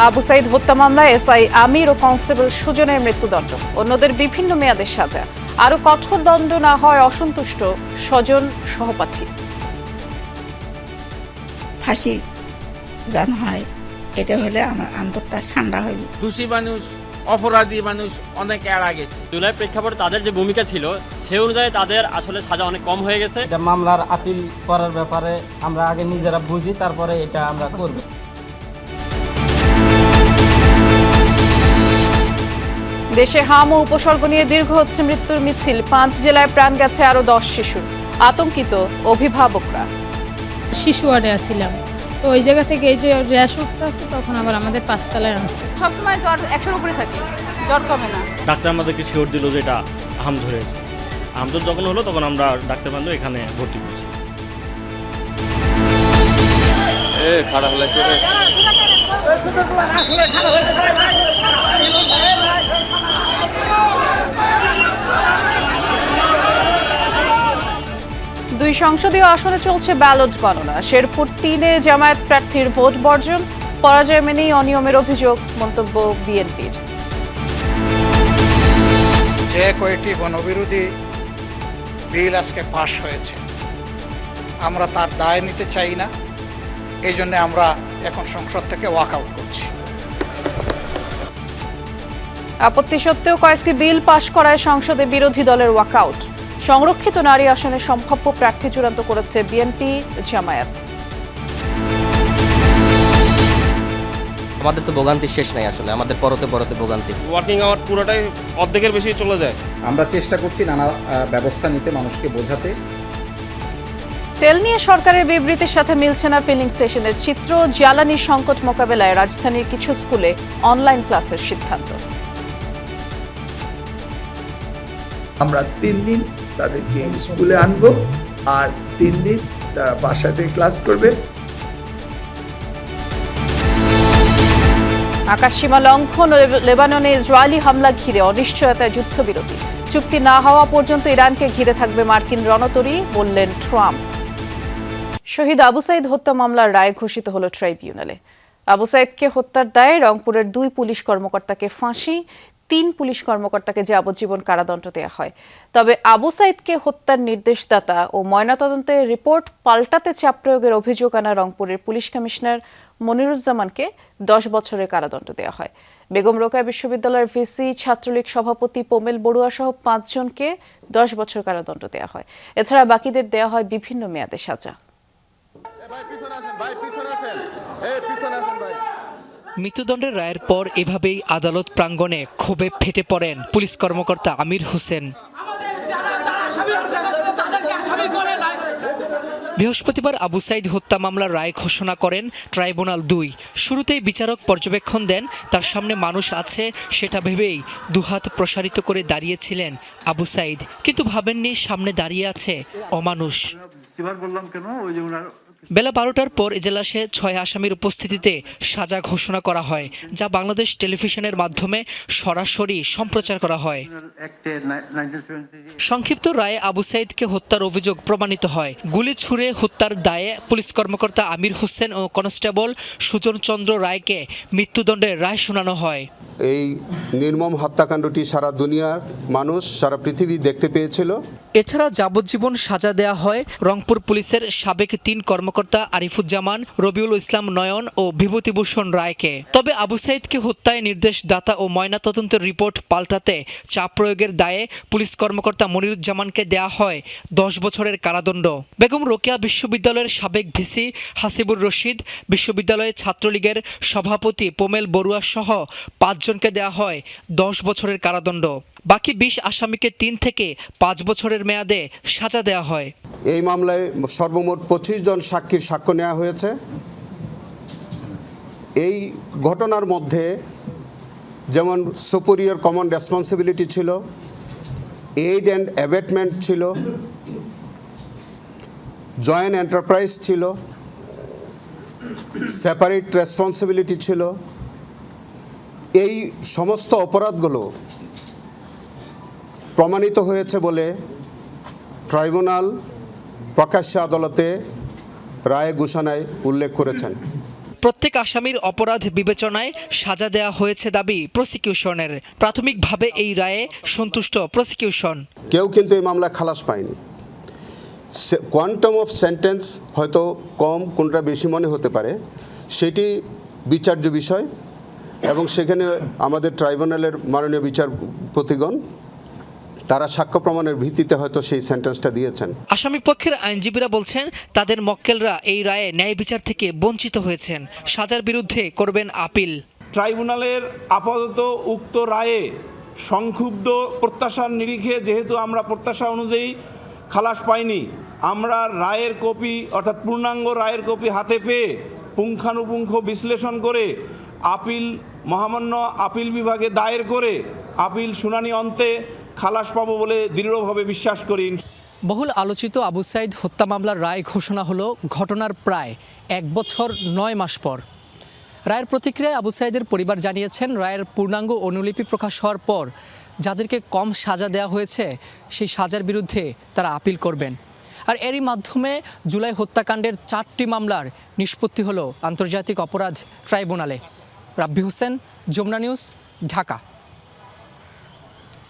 আবু সাইদ হত্যা মামলায় এসআই আমির ও কনস্টেবল সুজনের মৃত্যুদণ্ড, অন্যদের বিভিন্ন মেয়াদের সাজা। আরো কঠোর দণ্ড না হয় অসন্তুষ্ট স্বজন সহপাঠী। ফাঁসি যেন হয়, এটা হলে আমার অন্তরটা ঠান্ডা হইল। দোষী মানুষ, অপরাধী মানুষ অনেক এড়া গেছে। জুলাই প্রেক্ষাপটে তাদের যে ভূমিকা ছিল সেই অনুযায়ী তাদের আসলে সাজা অনেক কম হয়ে গেছে। এটা মামলার আপিল করার ব্যাপারে আমরা আগে নিজেরা বুঝি, তারপরে এটা আমরা করব। দেশে হাম ও উপসর্গ নিয়ে দীর্ঘ হচ্ছে মৃত্যুর মিছিল। 5 জেলায় প্রাণ গেছে আরো 10 শিশুর। আতঙ্কিত অভিভাবকরা। শিশু ওয়ার্ডে আসছিলাম, তো ওই জায়গা থেকে এই যে র্যাশ উঠতে আছে, তখন আবার আমাদের 5 তলায় আনছে। সবসময় জ্বর 100-এর উপরে থাকে, জ্বর কমে না। ডাক্তার আমাদেরকে শিওর দিল যে এটা আহাম ধরেছে। আমদর যখন হলো তখন আমরা ডাক্তার বান্ধব এখানে ভর্তি করছি। দুই সংসদীয় আসনে চলছে ব্যালট গণনা। শেরপুর 3-এ জামায়াত প্রার্থীর ভোট বর্জন, পরাজয় মেনেই অনিয়মের অভিযোগ, মন্তব্য বিএনপির। যে কয়েকটি গণবিরোধী বিল আজকে পাশ হয়েছে, আমরা তার দায় নিতে চাই না। এই জন্য আমরা এখন সংসদ থেকে ওয়াকআউট করছি। আপত্তি সত্ত্বেও কয়েকটি বিল পাশ করায় সংসদে বিরোধী দলের ওয়াকআউট। সংরক্ষিত নারী আসনে সম্ভাব্য প্রার্থী চূড়ান্ত করেছে বিএনপি জামায়াত। আমাদের তো ভোগান্তি শেষ নাই, আসলে আমাদের পরতে ভোগান্তি। ওয়ার্কিং আওয়ার পুরোটাই অর্ধেকের বেশি চলে যায়। আমরা চেষ্টা করছি নানা ব্যবস্থা নিতে, মানুষকে বোঝাতে। তেল নিয়ে সরকারের বিবৃতির সাথে মিলছে না ফিলিং স্টেশনের চিত্র। জ্বালানি সংকট মোকাবেলায় রাজধানীর কিছু স্কুলে অনলাইন ক্লাসের সিদ্ধান্ত। আমরা 3 দিন তাদেরকে স্কুলে আনবো, আর 3 দিন তারা বাসাতে ক্লাস করবে। আকাশসীমা লঙ্ঘন ও লেবাননে ইসরায়েলি হামলা ঘিরে অনিশ্চয়তায় যুদ্ধবিরতি। চুক্তি না হওয়া পর্যন্ত ইরানকে ঘিরে থাকবে মার্কিন রণতরী, বললেন ট্রাম্প। শহীদ আবু সাইদ হত্যা মামলার রায় ঘোষিত হলো ট্রাইব্যুনালে। আবু সাইদকে হত্যার দায়ে রংপুরের 2 পুলিশ কর্মকর্তাকে ফাঁসি, 3 পুলিশ কর্মকর্তাকে যাবজ্জীবন কারাদণ্ড দেওয়া হয়। তবে আবু সাইদকে হত্যার নির্দেশদাতা ও ময়নাতদন্তের রিপোর্ট পাল্টাতে চাপ প্রয়োগের অভিযোগ আনা রংপুরের পুলিশ কমিশনার মনিরুজ্জামানকে 10 বছরের কারাদণ্ড দেওয়া হয়। বেগম রোকেয়া বিশ্ববিদ্যালয়ের ভিসি, ছাত্রলীগ সভাপতি পোমেল বড়ুয়া সহ 5 জনকে 10 বছর কারাদণ্ড দেওয়া হয়। এছাড়া বাকিদের দেওয়া হয় বিভিন্ন মেয়াদে সাজা। মৃত্যুদণ্ডের রায়ের পর এভাবেই আদালত প্রাঙ্গণে ক্ষোভে ফেটে পড়েন পুলিশ কর্মকর্তা আমির হোসেন। বৃহস্পতিবার আবু সাইদ হত্যা মামলার রায় ঘোষণা করেন ট্রাইব্যুনাল 2। শুরুতেই বিচারক পর্যবেক্ষণ দেন, তার সামনে মানুষ আছে সেটা ভেবেই দুহাত প্রসারিত করে দাঁড়িয়েছিলেন আবু সাইদ, কিন্তু ভাবেননি সামনে দাঁড়িয়ে আছে অমানুষ। বেলা 12টার পর এজলাসে 6 আসামির উপস্থিতিতে সাজা ঘোষণা করা হয়, যা বাংলাদেশ টেলিভিশনের মাধ্যমে সরাসরি সম্প্রচার করা হয়। সংক্ষিপ্ত রায়ে আবু সাইদকে হত্যার অভিযোগ প্রমাণিত হয়। গুলি ছুড়ে হত্যার দায়ে পুলিশ কর্মকর্তা আমির হোসেন ও কনস্টেবল সুজন চন্দ্র রায়কে মৃত্যুদণ্ডের রায় শোনানো হয়। এই নির্মম হত্যাকাণ্ডটি সারা দুনিয়ার মানুষ, সারা পৃথিবী দেখতে পেয়েছিল। এছাড়া যাবজ্জীবন সাজা দেয়া হয় রংপুর পুলিশের সাবেক 3 কর্মকর্তা আরিফুজ্জামান, রবিউল ইসলাম নয়ন ও বিভূতিভূষণ রায়কে। তবে আবু সাইদকে হত্যায় নির্দেশদাতা ও ময়নাতদন্তের রিপোর্ট পাল্টাতে চাপ প্রয়োগের দায়ে পুলিশ কর্মকর্তা মনিরুজ্জামানকে দেয়া হয় 10 বছরের কারাদণ্ড। বেগম রোকেয়া বিশ্ববিদ্যালয়ের সাবেক ভিসি হাসিবুর রশিদ, বিশ্ববিদ্যালয়ের ছাত্রলীগের সভাপতি পোমেল বড়ুয়া সহ 5 জনকে দেয়া হয় 10 বছরের কারাদণ্ড। বাকি 20 আসামিকে 3 থেকে 5 বছরের মেয়াদে সাজা দেওয়া হয়। এই মামলায় সর্বমোট 25 জন সাক্ষীর সাক্ষ্য নেওয়া হয়েছে। এই ঘটনার মধ্যে যেমন সুপিরিয়র কমন রেসপন্সিবিলিটি ছিল, এইড অ্যান্ড অ্যাবেটমেন্ট ছিল, জয়েন্ট এন্টারপ্রাইজ ছিল, সেপারেট রেসপন্সিবিলিটি ছিল। এই সমস্ত অপরাধগুলো প্রমাণিত হয়েছে বলে ট্রাইব্যুনাল প্রকাশ্য আদালতে রায় ঘোষণায় উল্লেখ করেছেন। প্রত্যেক আসামির অপরাধ বিবেচনায় সাজা দেওয়া হয়েছে দাবি প্রসিকিউশনের। প্রাথমিকভাবে এই রায়ে সন্তুষ্ট প্রসিকিউশন। কেউ কিন্তু এই মামলা খালাস পায়নি। কোয়ান্টাম অফ সেন্টেন্স হয়তো কম, কোনটা বেশি মনে হতে পারে, সেটি বিচার্য বিষয় এবং সেখানে আমাদের ট্রাইব্যুনালের মাননীয় বিচারপতিগণ তারা সাক্ষ্য প্রমাণের ভিত্তিতে হয়তো সেই সেন্টেন্সটা দিয়েছেন। আসামি পক্ষের আইনজীবীরা বলছেন তাদের মক্কেলরা এই রায়ে ন্যায় বিচার থেকে বঞ্চিত হয়েছেন, সাজার বিরুদ্ধে করবেন আপিল। ট্রাইব্যুনালের আপাতত উক্ত রায়ে সংক্ষুব্ধ প্রত্যাশার নিরিখে যেহেতু আমরা প্রত্যাশা অনুযায়ী খালাস পাইনি, আমরা রায়ের কপি অর্থাৎ পূর্ণাঙ্গ রায়ের কপি হাতে পেয়ে পুঙ্খানুপুঙ্খ বিশ্লেষণ করে আপিল মহামান্য আপিল বিভাগে দায়ের করে আপিল শুনানি অন্তে খালাস পাবো বলে দৃঢ়ভাবে বিশ্বাস করি। বহুল আলোচিত আবু সাইদ হত্যা মামলার রায় ঘোষণা হলো ঘটনার প্রায় 1 বছর 9 মাস পর। রায়ের প্রতিক্রিয়ায় আবু সাইদের পরিবার জানিয়েছেন, রায়ের পূর্ণাঙ্গ অনুলিপি প্রকাশ হওয়ার পর যাদেরকে কম সাজা দেওয়া হয়েছে সেই সাজার বিরুদ্ধে তারা আপিল করবেন। আর এরই মাধ্যমে জুলাই হত্যাকাণ্ডের 4টি মামলার নিষ্পত্তি হলো আন্তর্জাতিক অপরাধ ট্রাইব্যুনালে। রাব্বি হোসেন, যমুনা নিউজ, ঢাকা।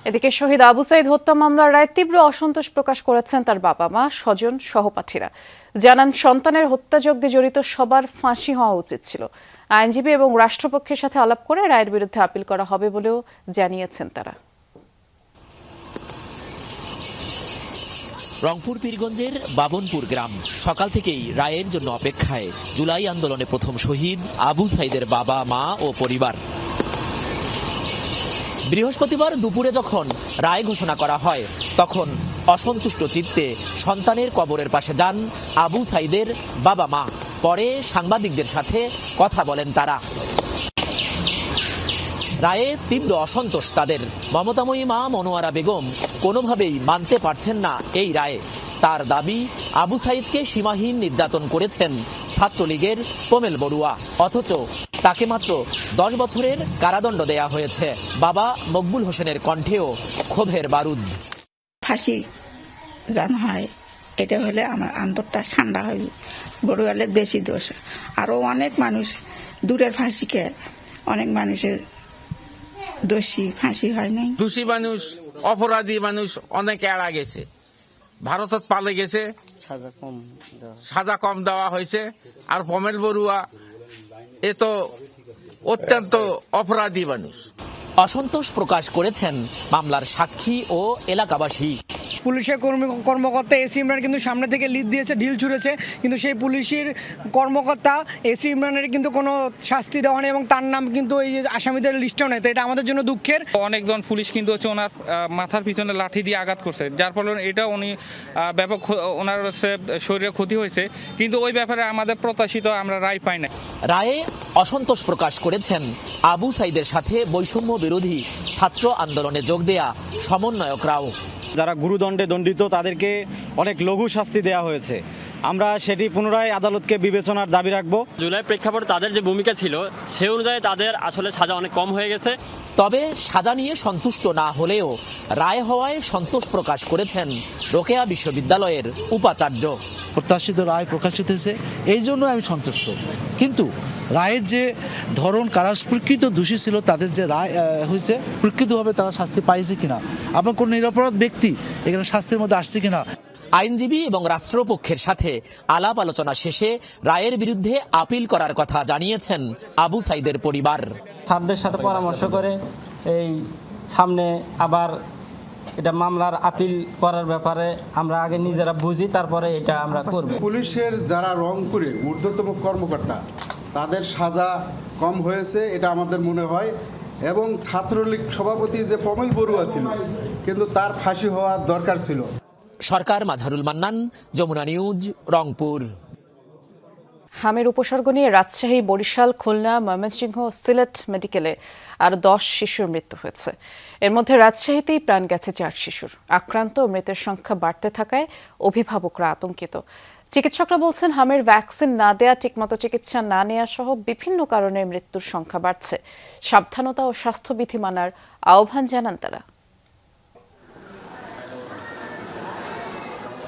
এদিকে শহীদ আবু সাইদ হত্যা মামলার রায়ে তীব্র অসন্তোষ প্রকাশ করেছেন তার বাবা মা, স্বজন, সহপাঠীরা। জানান, সন্তানের হত্যাযজ্ঞে জড়িত সবার ফাঁসি হওয়া উচিত ছিল। আইনজীবী এবং রাষ্ট্রপক্ষের সাথে আলাপ করে রায়ের বিরুদ্ধে আপিল করা হবে বলেও জানিয়েছেন তারা। রংপুর পীরগঞ্জের বাবনপুর গ্রাম সকাল থেকেই রায়ের জন্য অপেক্ষায়। জুলাই আন্দোলনে প্রথম শহীদ আবু সাইদের বাবা মা ও পরিবার। বৃহস্পতিবার দুপুরে যখন রায় ঘোষণা করা হয় তখন অসন্তুষ্ট চিত্তে সন্তানের কবরের পাশে যান আবু সাইদের বাবা মা। পরে সাংবাদিকদের সাথে কথা বলেন তারা। রায়ে তীব্র অসন্তোষ তাদের। মমতাময়ী মা মনোয়ারা বেগম কোনোভাবেই মানতে পারছেন না এই রায়ে। তার দাবি, আবু সাইদকে সীমাহীন নির্যাতন করেছেন ছাত্রলীগের পোমেল বড়ুয়া, অথচ তাকে মাত্র 10 বছরের কারাদণ্ড দেয়া হয়েছে। বাবা মকবুল হোসেনের কণ্ঠেও ক্ষোভের বারুদ। ফাঁসি জানা হয়, এটা হলে আমার অন্তরটা ঠান্ডা হইল। বড়ুয়ালের বেশি দোষ। আরো অনেক মানুষ দূরের ফাঁসিকে অনেক মানুষের দোষী ফাঁসি হয় নাই। দোষী মানুষ, অপরাধী মানুষ অনেক এড়া গেছে, ভারতত পালে গেছে, সাজা কম দেওয়া হয়েছে। আর পোমেল বড়ুয়া এ তো অত্যন্ত অপরাধী মানুষ। অসন্তোষ প্রকাশ করেছেন মামলার সাক্ষী ও এলাকাবাসী। পুলিশের কর্মকর্তা এসি ইমরান কিন্তু সামনে থেকে লিড দিয়েছে, ঢিল ছুঁড়েছে, কিন্তু সেই পুলিশের কর্মকর্তা এসি ইমরানের কিন্তু কোনো শাস্তি দেওয়া নেই এবং তার নাম কিন্তু এই আসামিদের লিস্টেও নেই। তো এটা আমাদের জন্য দুঃখের। অনেকজন পুলিশ কিন্তু হচ্ছে ওনার মাথার পিছনে লাঠি দিয়ে আঘাত করছে, যার ফলে এটা উনি ব্যাপক ওনার হচ্ছে শরীরে ক্ষতি হয়েছে, কিন্তু ওই ব্যাপারে আমাদের প্রত্যাশিত আমরা রায় পাই না। রায়ে অসন্তোষ প্রকাশ করেছেন আবু সাইদের সাথে বৈষম্য বিরোধী ছাত্র আন্দোলনে যোগ দেয়া সমন্বয়করাও। যারা গুরুদণ্ডে দণ্ডিত তাদেরকে অনেক লঘু শাস্তি দেওয়া হয়েছে। আমরা সেটি পুনরায় আদালতকে বিবেচনার দাবি রাখবো। জুলাই প্রেক্ষাপটে তাদের যে ভূমিকা ছিল সে অনুযায়ী তাদের আসলে সাজা অনেক কম হয়ে গেছে। তবে সাজা নিয়ে সন্তুষ্ট না হলেও রায় হওয়ায় সন্তোষ প্রকাশ করেছেন রোকেয়া বিশ্ববিদ্যালয়ের উপাচার্য। প্রত্যাশিত রায় প্রকাশিত হয়েছে, এই জন্য আমি সন্তুষ্ট। কিন্তু রায়ের যে ধরন, কারা প্রকৃত দোষী ছিল তাদের যে রায় হয়েছে, প্রকৃতভাবে তারা শাস্তি পাইছে কিনা, আবার কোন নিরপরাধ ব্যক্তি এখানে শাস্তির মধ্যে আসছে কিনা। আইনজীবী এবং রাষ্ট্রপক্ষের সাথে আলাপ আলোচনা শেষে রায়ের বিরুদ্ধে আপিল করার কথা জানিয়েছেন আবু সাইদের পরিবার। ছাত্রদের সাথে পরামর্শ করে এই সামনে আবার এটা মামলার আপিল করার ব্যাপারে আমরা আগে নিজেরা বুঝি, তারপরে এটা আমরা করব। পুলিশের যারা রংপুরে ঊর্ধ্বতম কর্মকর্তা তাদের সাজা কম হয়েছে এটা আমাদের মনে হয়, এবং ছাত্রলীগ সভাপতি যে পোমেল বড়ুয়া ছিল কিন্তু তার ফাঁসি হওয়ার দরকার ছিল। সরকার, মাঝারুল মান্নান, যমুনা নিউজ, রংপুর। হামের উপসর্গ নিয়ে রাজশাহী, বরিশাল, খুলনা, ময়মনসিংহ, সিলেট মেডিকেলে আরও 10 শিশুর মৃত্যু হয়েছে। এর মধ্যে রাজশাহীতেই প্রাণ গেছে 4 শিশুর। আক্রান্ত ও মৃতের সংখ্যা বাড়তে থাকায় অভিভাবকরা আতঙ্কিত। চিকিৎসকরা বলছেন, হামের ভ্যাকসিন না দেয়া, ঠিকমতো চিকিৎসা না নেওয়া সহ বিভিন্ন কারণে মৃত্যুর সংখ্যা বাড়ছে। সাবধানতা ও স্বাস্থ্যবিধি মানার আহ্বান জানান তারা।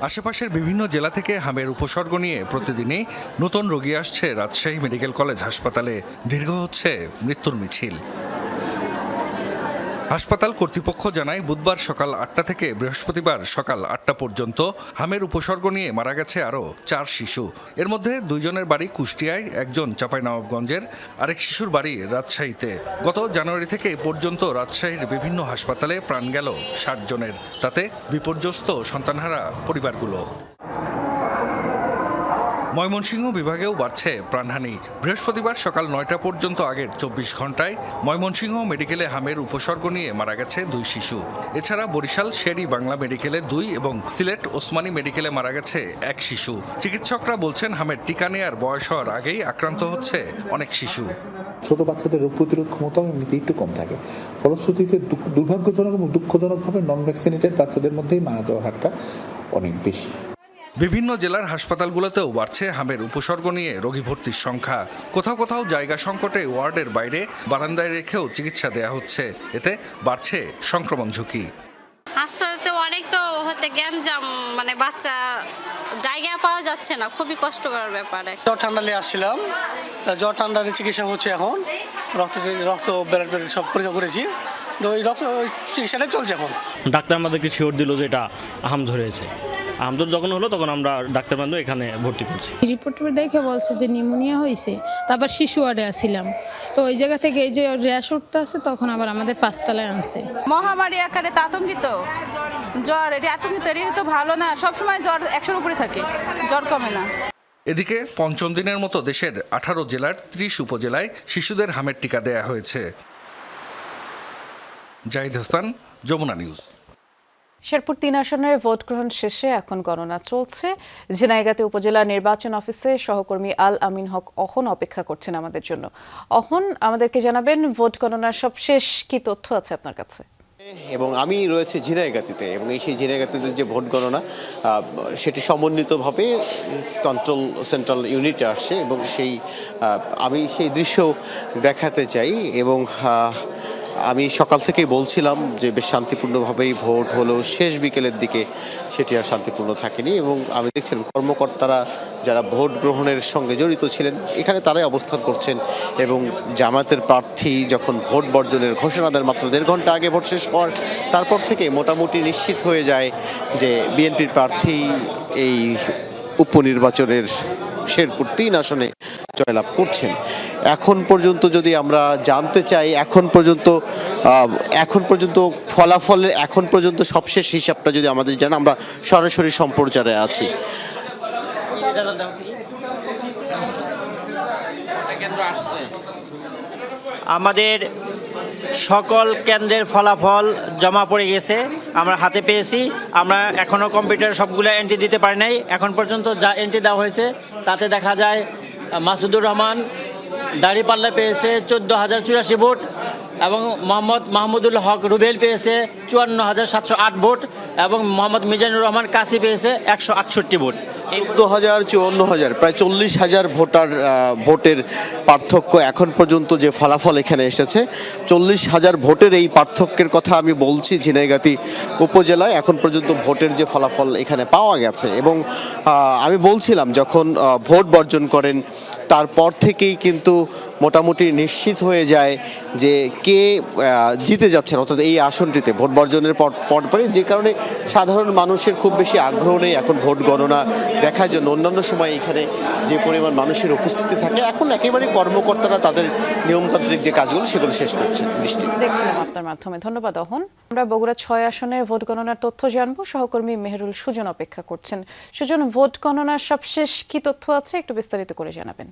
আশেপাশের বিভিন্ন জেলা থেকে হামের উপসর্গ নিয়ে প্রতিদিনই নতুন রোগী আসছে রাজশাহী মেডিকেল কলেজ হাসপাতালে। দীর্ঘ হচ্ছে মৃত্যুর মিছিল। হাসপাতাল কর্তৃপক্ষ জানায় বুধবার সকাল 8টা থেকে বৃহস্পতিবার সকাল 8টা পর্যন্ত হামের উপসর্গ নিয়ে মারা গেছে আরও 4 শিশু। এর মধ্যে 2 জনের বাড়ি কুষ্টিয়ায়, 1 জন চাঁপাইনবাবগঞ্জের, আরেক শিশুর বাড়ি রাজশাহীতে। গত জানুয়ারি থেকে এ পর্যন্ত রাজশাহীর বিভিন্ন হাসপাতালে প্রাণ গেল 60 জনের। তাতে বিপর্যস্ত সন্তানহারা পরিবারগুলো। ময়মনসিংহ বিভাগেও বাড়ছে প্রাণহানি। বৃহস্পতিবার সকাল 9টা পর্যন্ত আগের 24 ঘন্টায় ময়মনসিংহ মেডিকেলে হামের উপসর্গ নিয়ে মারা গেছে 2 শিশু। এছাড়া বরিশাল শেরি বাংলা মেডিকেলে 2 এবং সিলেট ওসমানী মেডিকেলে মারা গেছে 1 শিশু। চিকিৎসকরা বলছেন হামের টিকা নেয়ার বয়স হওয়ার আগেই আক্রান্ত হচ্ছে অনেক শিশু। ছোট বাচ্চাদের রোগ প্রতিরোধ ক্ষমতা এমনিতেই একটু কম থাকে, ফলশ্রুতিতে দুর্ভাগ্যজনক এবং দুঃখজনকভাবে নন ভ্যাকসিনেটেড বাচ্চাদের মধ্যেই মারা যাওয়ার হারটা অনেক বেশি। বিভিন্ন জেলার হাসপাতালগুলোতেও বাড়ছে হামের উপসর্গ নিয়ে রোগী ভর্তির সংখ্যা। কোথাও কোথাও জায়গা সংকটে ওয়ার্ডের বাইরে বারান্দায় রেখেও চিকিৎসা দেয়া হচ্ছে। এতে বাড়ছে সংক্রমণ ঝুঁকি। হাসপাতালে অনেক তো হচ্ছে গ্যাঞ্জাম, মানে বাচ্চা জায়গা পাওয়া যাচ্ছে না, খুবই কষ্টকর ব্যাপার। জ্বর ঠান্ডা নিয়ে আসছিলাম, জ্বর ঠান্ডার চিকিৎসা হচ্ছে এখন, রক্ত ব্লাড সব পরীক্ষা করেছি, তো এই রক্ত চিকিৎসাটাই চলছে এখন। ডাক্তার আমাদেরকে শিওর দিল যে এটা আহাম ধরেছে। আমাদের যখন হলো তখন আমরা ডাক্তার বান্ধব এখানে ভর্তি করছি। রিপোর্ট দেখে বলছে যে নিউমোনিয়া হয়েছে, তারপর শিশু ওয়ার্ডে আসছিলাম, তো ওই জায়গা থেকে এই যে র্যাশ উঠতে আছে, তখন আবার আমাদের 5 তলায় আনছে। মহামারী আকারে তো আতঙ্কিত, জ্বর এটা আতঙ্কিত, এটা তো ভালো না, সবসময় জ্বর 100-এর উপরে থাকে, জ্বর কমে না। এদিকে পঞ্চম দিনের মতো দেশের 18 জেলার 30 উপজেলায় শিশুদের হামের টিকা দেয়া হয়েছে। জাহিদ হাসান, যমুনা নিউজ। শেরপুর 3 আসনের ভোট গ্রহণ শেষে এখন গণনা চলছে। ঝিনাইগাতি উপজেলা নির্বাচন অফিসে সহকর্মী আল আমিন হক অহন অপেক্ষা করছেন আমাদের জন্য। অহন, আমাদেরকে জানাবেন ভোট গণনার সবশেষ কি তথ্য আছে আপনার কাছে? এবং আমি রয়েছে ঝিনাইগাতিতে, এবং এই সেই ঝিনাইগাতিতে যে ভোট গণনা সেটি সমন্বিতভাবে কন্ট্রোল সেন্ট্রাল ইউনিটে আসছে, এবং আমি সেই দৃশ্য দেখাতে চাই। এবং আমি সকাল থেকেই বলছিলাম যে বেশ শান্তিপূর্ণভাবেই ভোট হলো, শেষ বিকেলের দিকে সেটি আর শান্তিপূর্ণ থাকেনি। এবং আমি দেখছিলাম কর্মকর্তারা যারা ভোট গ্রহণের সঙ্গে জড়িত ছিলেন এখানে তারাই অবস্থান করছেন। এবং জামায়াতের প্রার্থী যখন ভোট বর্জনের ঘোষণা দেন মাত্র 1.5 ঘন্টা আগে ভোট শেষ হওয়ার, তারপর থেকে মোটামুটি নিশ্চিত হয়ে যায় যে বিএনপির প্রার্থী এই উপনির্বাচনের শেরপুর 3 আসনে জয়লাভ করছেন। এখন পর্যন্ত যদি আমরা জানতে চাই, এখন পর্যন্ত ফলাফলের এখন পর্যন্ত সবশেষ হিসাবটা যদি আমাদের জানা, আমরা সরাসরি সম্প্রচারে আছি। আমাদের সকল কেন্দ্রের ফলাফল জমা পড়ে গেছে, আমরা হাতে পেয়েছি। আমরা এখনও কম্পিউটারে সবগুলো এন্ট্রি দিতে পারি নাই। এখন পর্যন্ত যা এন্ট্রি দেওয়া হয়েছে তাতে দেখা যায় মাসুদুর রহমান দাঁড়িপাল্লা পেয়েছে 14,084 ভোট, এবং মোহাম্মদ মাহমুদুল হক রুবেল পেয়েছে 54,708 ভোট, এবং মোহাম্মদ মিজানুর রহমান কাসি পেয়েছে 168 ভোট। 14,000 প্রায় 40,000 ভোটের পার্থক্য এখন পর্যন্ত যে ফলাফল এখানে এসেছে। 40,000 ভোটের এই পার্থক্যের কথা আমি বলছি ঝিনাইগাতি উপজেলায় এখন পর্যন্ত ভোটের যে ফলাফল এখানে পাওয়া গেছে। এবং আমি বলছিলাম যখন ভোট বর্জন করেন তারপর থেকেই কিন্তু মোটামুটি নিশ্চিত হয়ে যায় যে কে জিতে যাচ্ছেন, অর্থাৎ এই আসনটিতে ভোট বর্জনের পরপরই, যে কারণে সাধারণ মানুষের খুব বেশি আগ্রহ নেই এখন ভোট গণনা দেখার জন্য। অন্যান্য সময় এখানে যে পরিমাণ মানুষের উপস্থিতি থাকে, এখন একেবারে কর্মকর্তারা তাদের নিয়মতান্ত্রিক যে কাজগুলো সেগুলো শেষ করছেন। দেখছিলাম আপনার মাধ্যমে, ধন্যবাদ অহন। আমরা বগুড়া 6 আসনের ভোট গণনার তথ্য জানবো, সহকর্মী মেহেরুল সুজন অপেক্ষা করছেন। সুজন, ভোট গণনার সবশেষ কি তথ্য আছে একটু বিস্তারিত করে জানাবেন।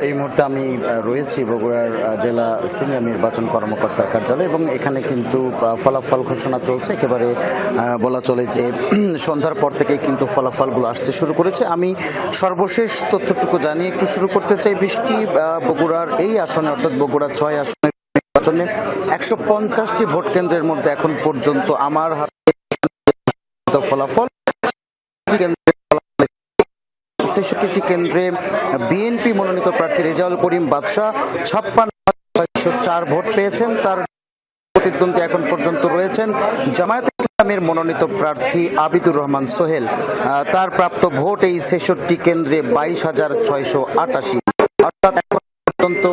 এই মুহূর্তে আমি রয়েছি বগুড়ার জেলা সিনিয়র নির্বাচন কর্মকর্তার কার্যালয়, এবং এখানে কিন্তু ফলাফল ঘোষণা চলছে। একেবারে বলা চলে যে সন্ধ্যার পর থেকে কিন্তু ফলাফলগুলো আসতে শুরু করেছে। আমি সর্বশেষ তথ্যটুকু জানিয়ে একটু শুরু করতে চাই। বৃষ্টি বগুড়ার এই আসনে, অর্থাৎ বগুড়া 6 আসনের নির্বাচনে 150টি ভোট কেন্দ্রের মধ্যে এখন পর্যন্ত আমার হাতে ফলাফল 66টি কেন্দ্রে বিএনপি মনোনীত প্রার্থী রেজাউল করিম বাদশা 56,604 ভোট পেয়েছেন। তার প্রতিদ্বন্দ্বী এখন পর্যন্ত রয়েছেন জামায়াতে ইসলামের মনোনীত প্রার্থী আবিদুর রহমান সোহেল। তার প্রাপ্ত ভোট এই ৬৬ কেন্দ্রে ২২,৬৮৮, অর্থাৎ এখন পর্যন্ত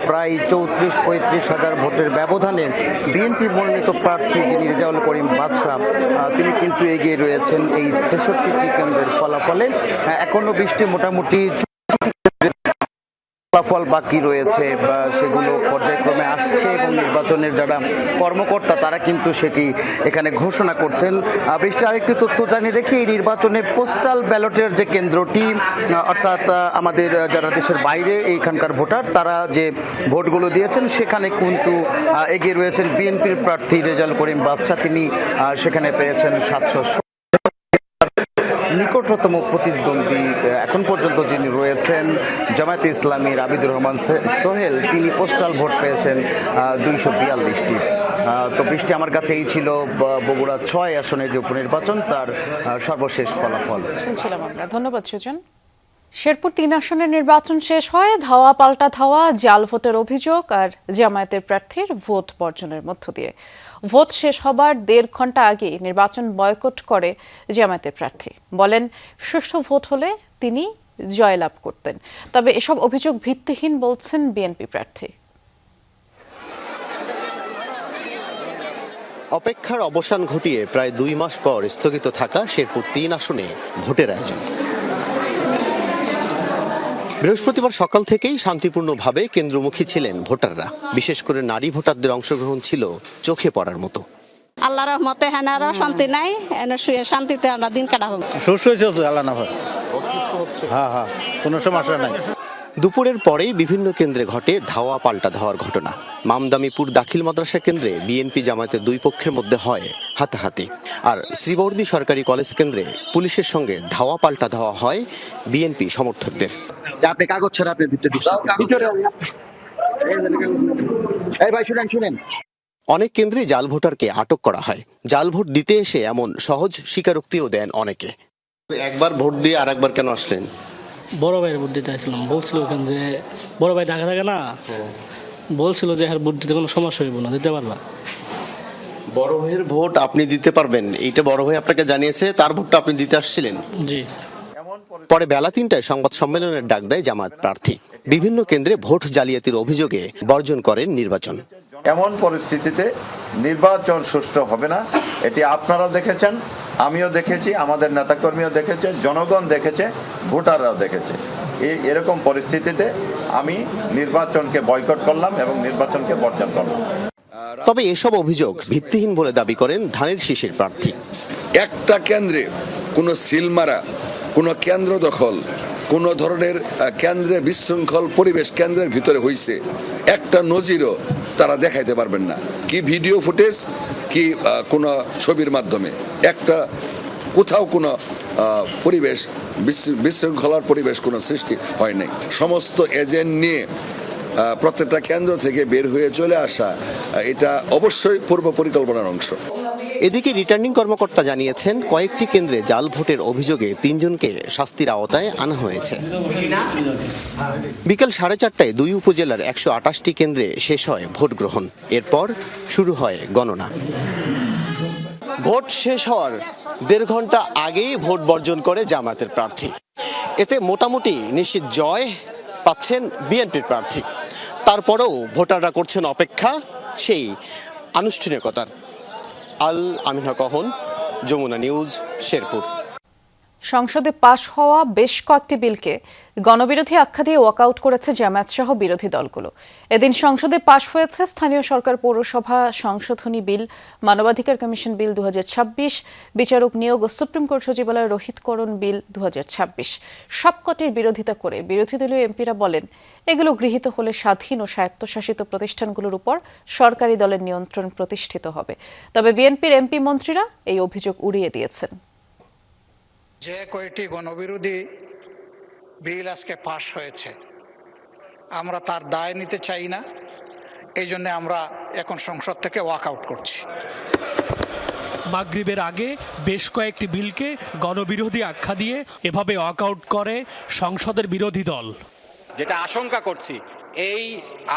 প্রায় ৩৪-৩৫ হাজার ভোটের ব্যবধানে বিএনপি মনোনীত প্রার্থী যিনি রেজাউল করিম বাদশা তিনি কিন্তু এগিয়ে রয়েছেন এই ৬৬টি কেন্দ্রের ফলাফলে। এখনো ২০টি মোটামুটি ফলাফল বাকি রয়েছে, সেগুলো পর্যায়ক্রমে আসছে এবং নির্বাচনের যারা কর্মকর্তা তারা কিন্তু সেটি এখানে ঘোষণা করছেন। বেশি আরেকটি তথ্য জানিয়ে রেখে এই নির্বাচনে পোস্টাল ব্যালটের যে কেন্দ্রটি, অর্থাৎ আমাদের যারা দেশের বাইরে এইখানকার ভোটার তারা যে ভোটগুলো দিয়েছেন সেখানে কিন্তু এগিয়ে রয়েছেন বিএনপির প্রার্থী রেজাউল করিম বাদশা। তিনি সেখানে পেয়েছেন ৭০০। নিকটতম প্রতিদ্বন্দ্বী এখন পর্যন্ত যিনি রয়েছেন জামায়াতে ইসলামীর আবিদুর রহমান সোহেল, তিনি পোস্টাল ভোট পেয়েছেন ২৪২টি। তো বৃষ্টি আমার কাছে এই ছিল বগুড়া ৬ আসনের যে উপনির্বাচন তার সর্বশেষ ফলাফল। শুনছিলাম আমরা। ধন্যবাদ সুজন। শেরপুর ৩ আসনের নির্বাচন শেষ হয় ধাওয়া পাল্টা ধাওয়া, জাল ভোটের অভিযোগ আর জামায়াতের প্রার্থীর ভোট বর্জনের মধ্য দিয়ে। ভোট শেষ হবার ১.৫ ঘন্টা আগে নির্বাচন বয়কট করে জামায়াতের প্রার্থী। বলেন সুষ্ঠু ভোট হলে তিনি জয়লাভ করতেন। তবে এসব অভিযোগ ভিত্তিহীন বলছেন বিএনপি প্রার্থী। অপেক্ষার অবসান ঘটিয়ে প্রায় ২ মাস পর স্থগিত থাকা শেরপুর ৩ আসনে ভোটের আয়োজন। বৃহস্পতিবার সকাল থেকেই শান্তিপূর্ণভাবে কেন্দ্রমুখী ছিলেন ভোটাররা। বিশেষ করে নারী ভোটারদের অংশগ্রহণ ছিল চোখে পড়ার মতো। আল্লাহর রহমতে হেনারও শান্তি নাই, এনে শুয়ে শান্তিতে আমরা দিন কাটাবো। হ্যাঁ, কোনো সমস্যা নাই। দুপুরের পরেই বিভিন্ন কেন্দ্রে ঘটে ধাওয়া পাল্টা ধাওয়ার ঘটনা। মামদামিপুর দাখিল মাদ্রাসা কেন্দ্রে বিএনপি জামায়াতের ২ পক্ষের মধ্যে হয় হাতাহাতি, আর শ্রীবর্দী সরকারি কলেজ কেন্দ্রে পুলিশের সঙ্গে ধাওয়া পাল্টা ধাওয়া হয় বিএনপি সমর্থকদের। আপনি কাগজ ছাড়া আপনি শুনেন। অনেক কেন্দ্রে জাল ভোটারকে আটক করা হয়। জাল ভোট দিতে এসে এমন সহজ স্বীকারোক্তিও দেন অনেকে। একবার ভোট দিয়ে আর একবার কেন আসলেন? বড় ভাইয়ের ভোট দিতে আসলাম, বলছিল ওখানে যে বড় ভাই ঢাকা থাকে না, বলছিল যে হ্যাঁ ভোট দিতে কোনো সমস্যা হইব না, দিতে পারবা। বড় ভাইয়ের ভোট আপনি দিতে পারবেন, এইটা বড় ভাই আপনাকে জানিয়েছে, তার ভোটটা আপনি দিতে আসছিলেন? জি। পরে বেলা ৩টায় সংবাদ সম্মেলনের ডাক দেয় জামায়াত প্রার্থী। বিভিন্ন কেন্দ্রে ভোট জালিয়াতির অভিযোগে বর্জন করেন নির্বাচন। এমন পরিস্থিতিতে নির্বাচন সুষ্ঠু হবে না, এটি আপনারা দেখেছেন, আমিও দেখেছি, আমাদের নেতাকর্মীও দেখেছে, জনগণ দেখেছে, ভোটাররাও দেখেছে। এরকম পরিস্থিতিতে আমি নির্বাচনকে বয়কট করলাম এবং নির্বাচনকে বর্জন করলাম। তবে এসব অভিযোগ ভিত্তিহীন বলে দাবি করেন ধানের শীষের প্রার্থী। একটা কেন্দ্রে কোনো সিল মারা, কোনো কেন্দ্র দখল, কোনো ধরনের কেন্দ্রে বিশৃঙ্খল পরিবেশ কেন্দ্রের ভিতরে হয়েছে একটা নজিরও তারা দেখাইতে পারবেন না। কি ভিডিও ফুটেজ, কি কোনো ছবির মাধ্যমে একটা কোথাও কোনো পরিবেশ বিশৃঙ্খলার পরিবেশ কোনো সৃষ্টি হয় নাই। সমস্ত এজেন্ট নিয়ে প্রত্যেকটা কেন্দ্র থেকে বের হয়ে চলে আসা, এটা অবশ্যই পূর্ব পরিকল্পনার অংশ। এদিকে রিটার্নিং কর্মকর্তা জানিয়েছেন কয়েকটি কেন্দ্রে জাল ভোটের অভিযোগে ৩ জনকে শাস্তির আওতায় আনা হয়েছে। বিকেল 4:30টায় ২ উপজেলার ১২৮টি কেন্দ্রে শেষ হয় ভোট গ্রহণ। এরপর শুরু হয় গণনা। ভোট শেষ হওয়ার ১.৫ ঘন্টা আগেই ভোট বর্জন করে জামায়াতের প্রার্থী। এতে মোটামুটি নিশ্চিত জয় পাচ্ছেন বিএনপির প্রার্থী। তারপরেও ভোটাররা করছেন অপেক্ষা সেই আনুষ্ঠানিকতার। আল আমিন হক, যমুনা নিউজ, শেরপুর। সংসদে পাশ হওয়া বেশ কয়েকটি বিলকে গণবিরোধী আখ্যা দিয়ে ওয়াকআউট করেছে জামায়াত সহ বিরোধী দলগুলো। এদিন সংসদে পাশ হয়েছে স্থানীয় সরকার পৌরসভা সংশোধনী বিল, মানবাধিকার কমিশন বিল ২০২৬, বিচারক নিয়োগ ও সুপ্রিম কোর্ট সচিবালয় রহিতকরণ বিল ২০২৬। সবকটির বিরোধিতা করে বিরোধী দলীয় এমপিরা বলেন এগুলো গৃহীত হলে স্বাধীন ও স্বায়ত্তশাসিত প্রতিষ্ঠানগুলোর উপর সরকারি দলের নিয়ন্ত্রণ প্রতিষ্ঠিত হবে। তবে বিএনপির এমপি মন্ত্রীরা এই অভিযোগ উড়িয়ে দিয়েছেন। যে কয়টি গণবিরোধী বিল আজকে পাশ হয়েছে, আমরা তার দায় নিতে চাই না, এই জন্য আমরা এখন সংসদ থেকে ওয়াকআউট করছি। মাগরিবের আগে বেশ কয়েকটি বিলকে গণবিরোধী আখ্যা দিয়ে এভাবে ওয়াকআউট করে সংসদের বিরোধী দল। যেটা আশঙ্কা করছি, এই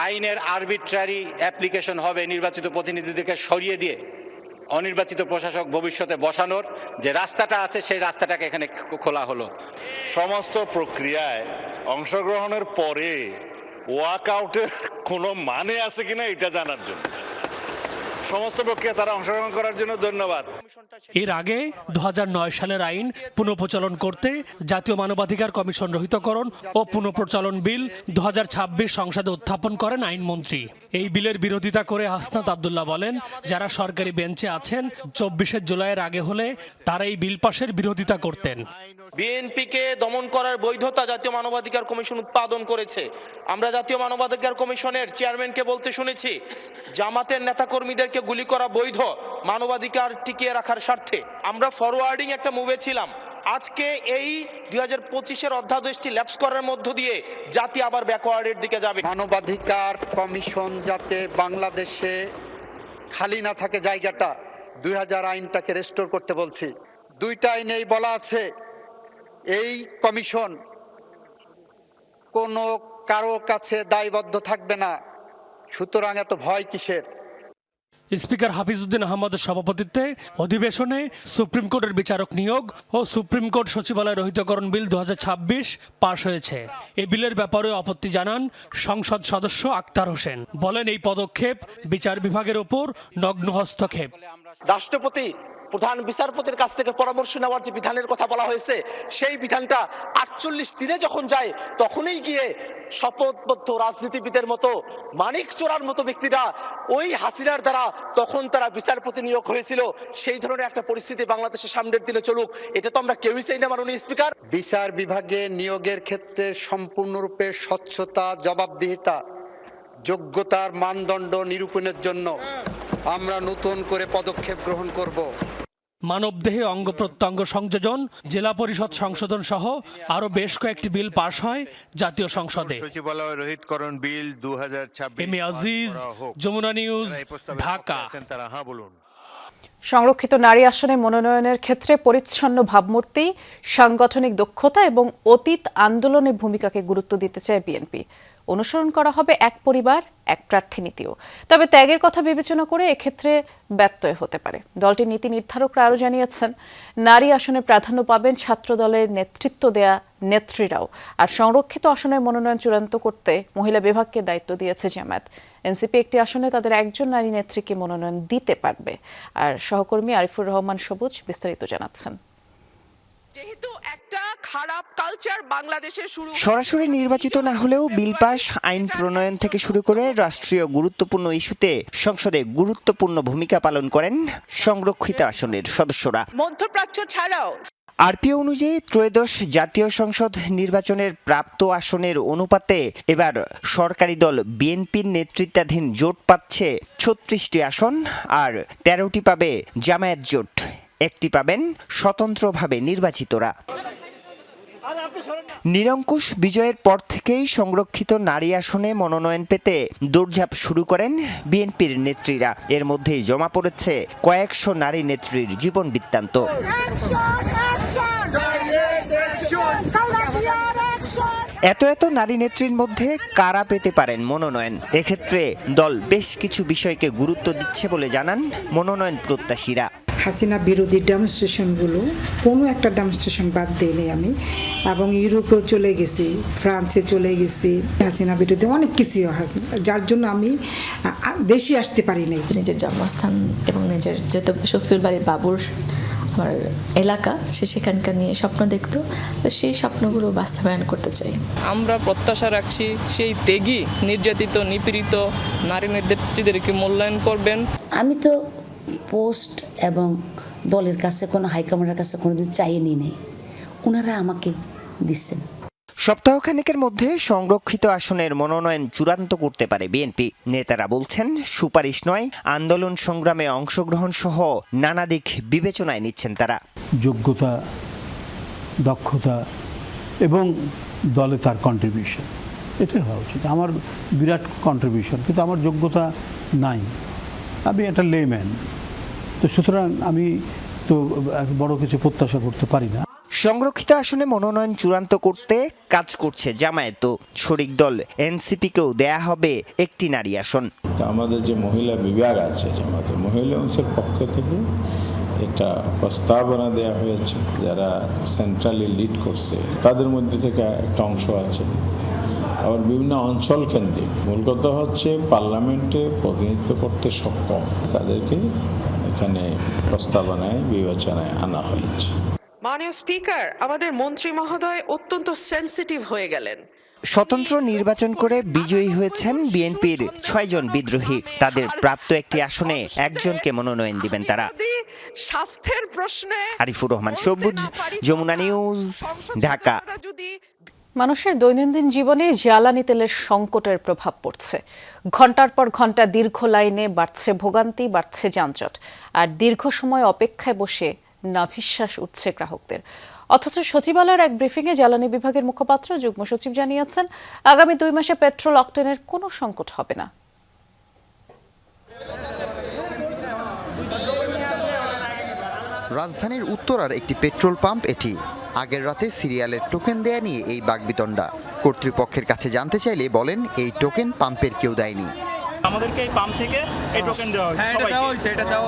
আইনের আরবিট্রারি অ্যাপ্লিকেশন হবে নির্বাচিত প্রতিনিধিদেরকে সরিয়ে দিয়ে অনির্বাচিত প্রশাসক ভবিষ্যতে বসানোর যে রাস্তাটা আছে সেই রাস্তাটাকে এখানে খোলা হলো। সমস্ত প্রক্রিয়ায় অংশগ্রহণের পরে ওয়াক আউটের কোনো মানে আছে কিনা এটা জানার জন্য সমস্ত প্রক্রিয়া তারা অংশগ্রহণ করার জন্য ধন্যবাদ। এর আগে 2009 সালের আইন পুনঃপ্রচলন করতে জাতীয় মানবাধিকার কমিশন রহিতকরণ ও পুনঃপ্রচলন বিল 2026 সংসদে উত্থাপন করেন আইনমন্ত্রী। এই বিলের বিরোধিতা করে হাসনাত আব্দুল্লাহ বলেন, যারা সরকারি বেঞ্চে আছেন 24 জুলাইয়ের আগে হলে তারা এই বিল পাশের বিরোধিতা করতেন। বিএনপিকে দমন করার বৈধতা জাতীয় মানবাধিকার কমিশন উৎপাদন করেছে। আমরা জাতীয় মানবাধিকার কমিশনের চেয়ারম্যানকে বলতে শুনেছি, জামাতের নেতাকর্মীদেরকে গুলি করা বৈধ মানবাধিকার টিকিয়ে রাখার স্বার্থে। আমরা ফরওয়ার্ডিং একটা মুভে ছিলাম। আজকে এই 2025-এর অধ্যাদেশটি ল্যাপস করার মধ্য দিয়ে জাতি আবার ব্যাকওয়ার্ডের দিকে যাবে। মানবাধিকার কমিশন যাতে বাংলাদেশে খালি না থাকে জায়গাটা, 2000 আইনটাকে রেস্টোর করতে বলছি। 2টা আইনেই বলা আছে এই কমিশন কোনো কারো কাছে দায়বদ্ধ থাকবে না, সুতরাং এত ভয় কিসের? স্পিকার হাফিজউদ্দিন আহমদের সভাপতিত্বে অধিবেশনে সুপ্রিম কোর্টের বিচারক নিয়োগ ও সুপ্রিম কোর্ট সচিবালয় রহিতকরণ বিল 2026 পাশ হয়েছে। এই বিলের ব্যাপারে আপত্তি জানান সংসদ সদস্য আক্তার হোসেন। বলেন, এই পদক্ষেপ বিচার বিভাগের ওপর নগ্ন হস্তক্ষেপ। রাষ্ট্রপতি প্রধান বিচারপতির কাছ থেকে পরামর্শ নেওয়ার যে বিধানের কথা বলা হয়েছে, সেই বিধানটা 48 দিনে যখন যায় তখনই গিয়ে শপথবদ্ধ রাজনীতিবিদের মতো মানিক চোরার মতো ব্যক্তিরা ওই হাসিনার দ্বারা তখন তারা বিচারপতি নিয়োগ হয়েছিল, সেই ধরনের একটা পরিস্থিতি বাংলাদেশের সামনের দিনে চলুক, এটা তো আমরা কেউই চাই না মাননীয় স্পিকার। বিচার বিভাগে নিয়োগের ক্ষেত্রে সম্পূর্ণরূপে স্বচ্ছতা, জবাবদিহিতা, যোগ্যতার মানদণ্ড নিরূপণের জন্য আমরা নতুন করে পদক্ষেপ গ্রহণ করব। মানবদেহে অঙ্গ প্রত্যঙ্গ সংযোজন, জেলা পরিষদ সংশোধন সহ আরো বেশ কয়েকটি বিল পাশ হয় জাতীয় সংসদে। সচিবালয় রহিতকরণ বিল 2026। M A Aziz, Jamuna news, Dhaka. সংরক্ষিত নারী আসনে মনোনয়নের ক্ষেত্রে পরিচ্ছন্ন ভাবমূর্তি, সাংগঠনিক দক্ষতা এবং অতীত আন্দোলনের ভূমিকাকে গুরুত্ব দিতে চায় বিএনপি। অনুসরণ করা হবে এক পরিবার এক প্রার্থী নীতিও। তবে ত্যাগের কথা বিবেচনা করে এক্ষেত্রে ব্যত্যয় হতে পারে। দলটির নীতি নির্ধারকরা আরও জানিয়েছেন, নারী আসনে প্রাধান্য পাবেন ছাত্র দলের নেতৃত্ব দেয়া নেত্রীরাও। আর সংরক্ষিত আসনের মনোনয়ন চূড়ান্ত করতে মহিলা বিভাগকে দায়িত্ব দিয়েছে জামায়াত। এনসিপি একটি আসনে তাদের একজন নারী নেত্রীকে মনোনয়ন দিতে পারবে। আর সহকর্মী আরিফুর রহমান সবুজ বিস্তারিত জানাচ্ছেন। যেহেতু একটা খারাপ কালচার বাংলাদেশে সরাসরি নির্বাচিত না হলেও বিল পাস, আইন প্রণয়ন থেকে শুরু করে রাষ্ট্রীয় গুরুত্বপূর্ণ ইস্যুতে সংসদে গুরুত্বপূর্ণ ভূমিকা পালন করেন সংরক্ষিত আসনের সদস্যরা। মধ্যপ্রাচ্য ছাড়াও আরপিও অনুযায়ী ত্রয়োদশ জাতীয় সংসদ নির্বাচনের প্রাপ্ত আসনের অনুপাতে এবার সরকারি দল বিএনপির নেতৃত্বাধীন জোট পাচ্ছে 36টি আসন, আর 13টি পাবে জামায়াত জোট, একটি পাবেন স্বতন্ত্রভাবে নির্বাচিতরা। নিরঙ্কুশ বিজয়ের পর থেকেই সংরক্ষিত নারী আসনে মনোনয়ন পেতে দৌড়ঝাঁপ শুরু করেন বিএনপির নেত্রীরা। এর মধ্যেই জমা পড়েছে কয়েকশো নারী নেত্রীর জীবন বৃত্তান্ত। এত নারী নেত্রীর মধ্যে কারা পেতে পারেন মনোনয়ন? এক্ষেত্রে দল বেশ কিছু বিষয়কে গুরুত্ব দিচ্ছে বলে জানান মনোনয়ন প্রত্যাশীরা। হাসিনা বিরোধী ডেমনস্ট্রেশনগুলো কোনো একটা ডেমনস্ট্রেশন বাদ দিইনি আমি, এবং ইউরোপেও চলে গেছি, ফ্রান্সে চলে গেছি। হাসিনা বিরোধী অনেক কিছু, যার জন্য আমি দেশে আসতে পারি নাই। নিজের জন্মস্থান এবং নিজের যেহেতু শফিউল বাড়ি বাবুর আমার এলাকা, সে সেখানকার নিয়ে স্বপ্ন দেখতো, সেই স্বপ্নগুলো বাস্তবায়ন করতে চাই। আমরা প্রত্যাশা রাখছি সেই ত্যাগী নির্যাতিত নিপীড়িত নারী নেত্রীদেরকে মূল্যায়ন করবেন। আমি তো পোস্ট এবং দলের কাছে কোনো হাইকমান্ডের কাছে কোনোদিন চাইনি নেই, ওনারা আমাকে দিচ্ছেন। সপ্তাহখানেকের মধ্যে সংরক্ষিত আসনের মনোনয়ন চূড়ান্ত করতে পারে বিএনপি। নেতারা বলছেন, সুপারিশ নয়, আন্দোলন সংগ্রামে অংশগ্রহণ সহ নানা দিক বিবেচনায় নিচ্ছেন তারা। যোগ্যতা, দক্ষতা এবং দলে তার কন্ট্রিবিউশন, এটাই হওয়া উচিত। আমার বিরাট কন্ট্রিবিউশন, কিন্তু আমার যোগ্যতা নাই, আমি একটা লেম্যান, তো সুতরাং আমি তো বড় কিছু প্রত্যাশা করতে পারি না। সংরক্ষিত আসনে মনোনয়ন চূড়ান্ত করতে কাজ করছে জামায়াতও। শরিক দল এনসিপিকেও দেয়া হবে একটি নারী আসন। আমাদের যে মহিলা বিভাগ আছে জামায়াতের মহিলা অংশের পক্ষ থেকে একটা প্রস্তাবনা দেওয়া হয়েছে, যারা সেন্ট্রালি লিড করছে তাদের মধ্যে থেকে একটা অংশ আছে। আবার বিভিন্ন অঞ্চল কেন্দ্রিক, মূল কথা হচ্ছে পার্লামেন্টে প্রতিনিধিত্ব করতে সক্ষম তাদেরকে এখানে প্রস্তাবনায় বিবেচনায় আনা হয়েছে। মাননীয় স্পিকার, আমাদের মন্ত্রী মহোদয় অত্যন্ত সেনসিটিভ হয়ে গেলেন। স্বতন্ত্র নির্বাচন করে বিজয়ী হয়েছেন বিএনপির ৬ জন বিদ্রোহী। তাদের প্রাপ্ত একটি আসনে একজনকে মনোনয়ন দিবেন তারা। স্বাস্থ্যের প্রশ্নে আরিফুর রহমান সবুজ, যমুনা নিউজ, ঢাকা। মানুষের দৈনন্দিন জীবনে জ্বালানি তেলের সংকটের প্রভাব পড়ছে। ঘন্টার পর ঘন্টা দীর্ঘ লাইনে বাড়ছে ভোগান্তি, বাড়ছে যানজট, আর দীর্ঘ সময় অপেক্ষায় বসে নাভিশ্বাস উঠছে গ্রাহকদের। অথচ সচিবালয়ের এক ব্রিফিংয়ে জ্বালানি বিভাগের মুখপাত্র যুগ্ম সচিব জানিয়েছেন, আগামী 2 মাসে পেট্রোল অকটেনের কোনো সংকট হবে না। রাজধানীর উত্তরার একটি পেট্রোল পাম্প এটি। আগের রাতে সিরিয়ালের টোকেন দেয়া নিয়ে এই বাকবিতণ্ডা। কর্তৃপক্ষের কাছে জানতে চাইলে বলেন এই টোকেন পাম্পের কেউ দেয়নি। আমাদেরকে এই পাম্প থেকে এই টোকেন দেওয়া হয়েছে সবাইকে,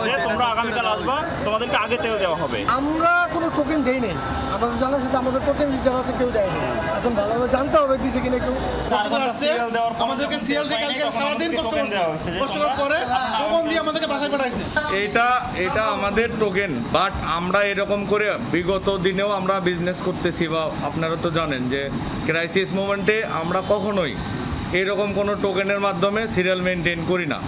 যে তোমরা আগামীকাল আসবা, তোমাদেরকে আগে তেল দেওয়া হবে। আমরা কোনো টোকেন দেই নাই, আমাদের জানা সেটা আমাদের টোকেন যারা আছে কেউ দেয়নি। এখন ভালোভাবে জানতে হবে দিছে কিনা কেউ। আমাদেরকে সিরিয়াল দিয়ে কালকে সারাদিন কষ্ট করার পরে টোকেন দিয়ে আমাদেরকে বাসায় পাঠাইছে। এটা আমাদের টোকেন, বাট আমরা এরকম করে বিগত দিনেও আমরা বিজনেস করতেছি, বা আপনারা তো জানেন যে ক্রাইসিস মোমেন্টে আমরা কখনোই এরকম কোনো টোকেনের মাধ্যমে সিরিয়াল মেনটেন করি না।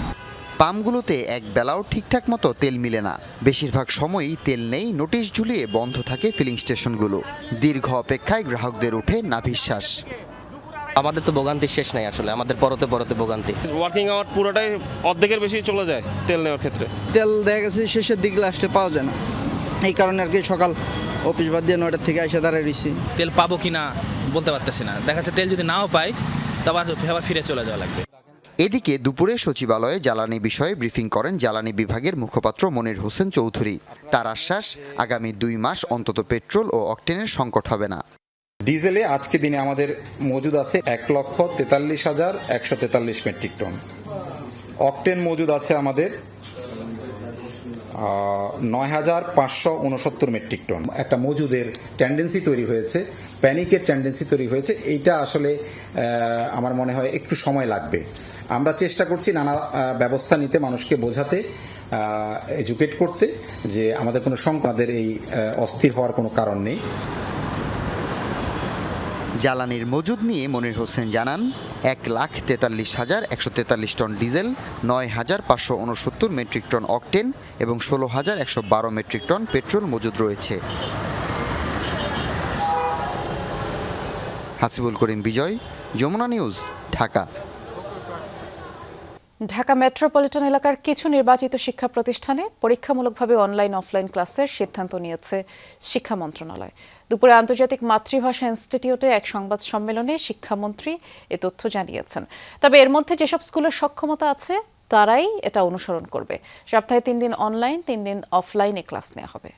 পাম্পগুলোতে এক বেলাও ঠিকঠাক মতো তেল মিলে না। বেশিরভাগ সময়ই তেল নেই, নোটিশ ঝুলিয়ে বন্ধ থাকে ফিলিং স্টেশনগুলো। দীর্ঘ অপেক্ষায় গ্রাহকদের ওঠে নাভিশ্বাস। আমাদের তো ভোগান্তি শেষ নাই, আসলে আমাদের পরতে ভোগান্তি। ওয়ার্কিং আওয়ার পুরোটাই অর্ধেকের বেশি চলে যায় তেল নেওয়ার ক্ষেত্রে। তেল দেখা গেছে শেষের দিকে আসলে পাওয়া যায় না, এই কারণে আর কি সকাল অফিস বাদ দিয়ে 9টার থেকে এসে দাঁড়িয়ে রয়েছি। তেল পাবো কিনা বলতে পারতেছি না, দেখা যাচ্ছে তেল যদি নাও পাই আবার ফিরে চলে যাওয়া লাগবে। এদিকে দুপুরে সচিবালয়ে জ্বালানি বিষয়ে ব্রিফিং করেন জ্বালানি বিভাগের মুখপাত্র মনির হোসেন চৌধুরী। তার আশ্বাস, আগামী 2 মাস অন্তত পেট্রোল ও অকটেনের সংকট হবে না। ডিজেলে আজকে দিনে আমাদের মজুদ আছে 1,43,143 মেট্রিক টন। অকটেন মজুদ আছে আমাদের 9,569 মেট্রিক টন। একটা মজুদের টেন্ডেন্সি তৈরি হয়েছে, প্যানিকের টেন্ডেন্সি তৈরি হয়েছে। এইটা আসলে আমার মনে হয় একটু সময় লাগবে। আমরা চেষ্টা করছি নানা ব্যবস্থা নিতে, মানুষকে বোঝাতে, এডুকেট করতে যে আমাদের কোনো সংকটের এই অস্থির হওয়ার কোনো কারণ নেই। জ্বালানির মজুদ নিয়ে মনির হোসেন জানান, 1,43,143 ton diesel, 9,569 metric ton octane এবং 16,112 মেট্রিক টন পেট্রোল মজুদ রয়েছে। হাসিবুল করিম বিজয়, যমুনা নিউজ, ঢাকা। ঢাকা মেট্রোপলিটন এলাকার কিছু নির্বাচিত শিক্ষা প্রতিষ্ঠানে পরীক্ষামূলকভাবে অনলাইন অফলাইন ক্লাসের সিদ্ধান্ত নিয়েছে শিক্ষা মন্ত্রণালয়। দুপুরে আন্তর্জাতিক মাতৃভাষা ইনস্টিটিউটে এক সংবাদ সম্মেলনে শিক্ষামন্ত্রী এ তথ্য জানিয়েছেন। তবে এর মধ্যে যেসব স্কুলের সক্ষমতা আছে তারাই এটা অনুসরণ করবে। সপ্তাহে 3 দিন অনলাইন, 3 দিন অফলাইনে ক্লাস নেওয়া হবে।